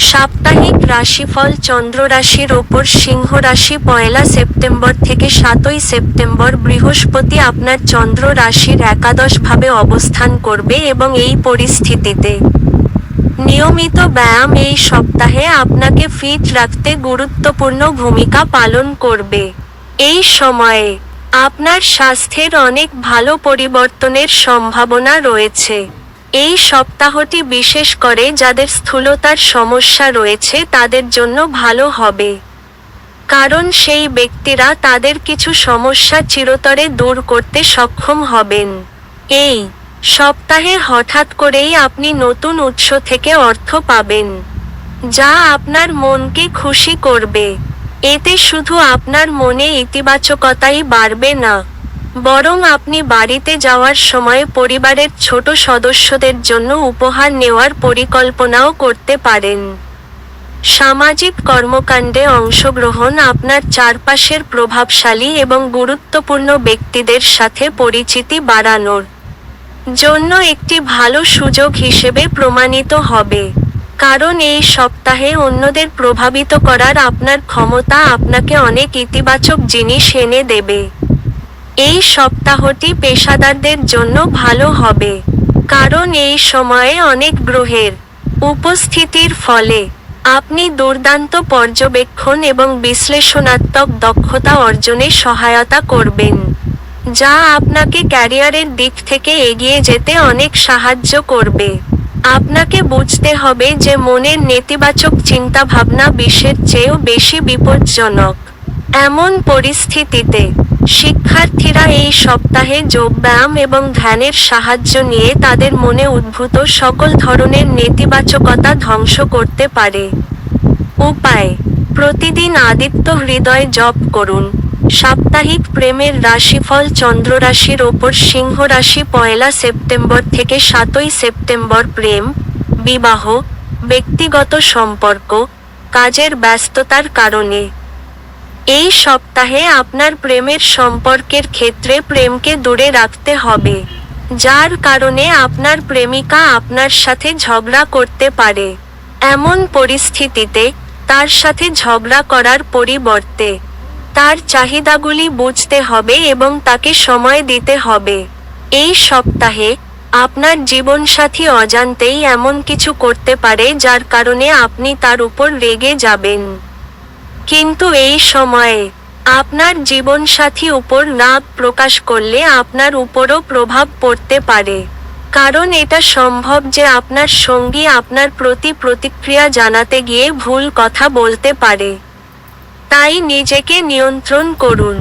সাপ্তাহিক রাশিফল চন্দ্র রাশির ওপর সিংহ রাশি 1 সেপ্টেম্বর থেকে 7 সেপ্টেম্বর বৃহস্পতি আপনার চন্দ্র রাশির একাদশভাবে অবস্থান করবে এবং এই পরিস্থিতিতে নিয়মিত ব্যায়াম এই সপ্তাহে আপনাকে ফিট রাখতে গুরুত্বপূর্ণ ভূমিকা পালন করবে। এই সময়ে আপনার স্বাস্থ্যের অনেক ভালো পরিবর্তনের সম্ভাবনা রয়েছে। এই সপ্তাহটি বিশেষ করে যাদের স্থূলতার সমস্যা রয়েছে তাদের জন্য ভালো হবে, কারণ সেই ব্যক্তিরা তাদের কিছু সমস্যা চিরতরে দূর করতে সক্ষম হবেন। এই সপ্তাহে হঠাৎ করেই আপনি নতুন উৎস থেকে অর্থ পাবেন, যা আপনার মনকে খুশি করবে। এতে শুধু আপনার মনে ইতিবাচকতাই বাড়বে না, বরং আপনি বাড়িতে যাওয়ার সময় পরিবারের ছোট সদস্যদের জন্য উপহার নেওয়ার পরিকল্পনাও করতে পারেন। সামাজিক কর্মকাণ্ডে অংশগ্রহণ আপনার চারপাশের প্রভাবশালী এবং গুরুত্বপূর্ণ ব্যক্তিদের সাথে পরিচিতি বাড়ানোর জন্য একটি ভালো সুযোগ হিসেবে প্রমাণিত হবে, কারণ এই সপ্তাহে অন্যদের প্রভাবিত করার আপনার ক্ষমতা আপনাকে অনেক ইতিবাচক জিনিস এনে দেবে। এই সপ্তাহটি পেশাদারদের জন্য ভালো হবে, কারণ এই সময়ে অনেক গ্রহের উপস্থিতির ফলে আপনি দুর্দান্ত পর্যবেক্ষণ এবং বিশ্লেষণাত্মক দক্ষতা অর্জনে সহায়তা করবেন, যা আপনাকে ক্যারিয়ারের দিক থেকে এগিয়ে যেতে অনেক সাহায্য করবে। আপনাকে বুঝতে হবে যে মনের নেতিবাচক চিন্তাভাবনা বিষের চেয়েও বেশি বিপজ্জনক। এমন পরিস্থিতিতে শিক্ষার্থীরা এই সপ্তাহে যোগব্যায়াম এবং ধ্যানের সাহায্য নিয়ে তাদের মনে উদ্ভূত সকল ধরনের নেতিবাচকতা ধ্বংস করতে পারে। উপায়: প্রতিদিন আদিত্য হৃদয় জপ করুন। সাপ্তাহিক প্রেমের রাশিফল চন্দ্র রাশির ওপর সিংহ রাশি 1 সেপ্টেম্বর থেকে 7 সেপ্টেম্বর প্রেম, বিবাহ, ব্যক্তিগত সম্পর্ক, কাজের ব্যস্ততার কারণে এই সপ্তাহে আপনার প্রেমের সম্পর্কের ক্ষেত্রে প্রেমকে দূরে রাখতে হবে, যার কারণে আপনার প্রেমিকা আপনার সাথে ঝগড়া করতে পারে। এমন পরিস্থিতিতে তার সাথে ঝগড়া করার পরিবর্তে তার চাহিদাগুলি বুঝতে হবে এবং তাকে সময় দিতে হবে। এই সপ্তাহে আপনার জীবনসাথী অজান্তেই এমন কিছু করতে পারে যার কারণে আপনি তার উপর রেগে যাবেন, কিন্তু এই সময়ে আপনার জীবনসাথী উপর রাগ প্রকাশ করলে আপনার উপরও প্রভাব পড়তে পারে, কারণ এটা সম্ভব যে আপনার সঙ্গী আপনার প্রতি প্রতিক্রিয়া জানাতে গিয়ে ভুল কথা বলতে পারে। তাই নিজেকে নিয়ন্ত্রণ করুন।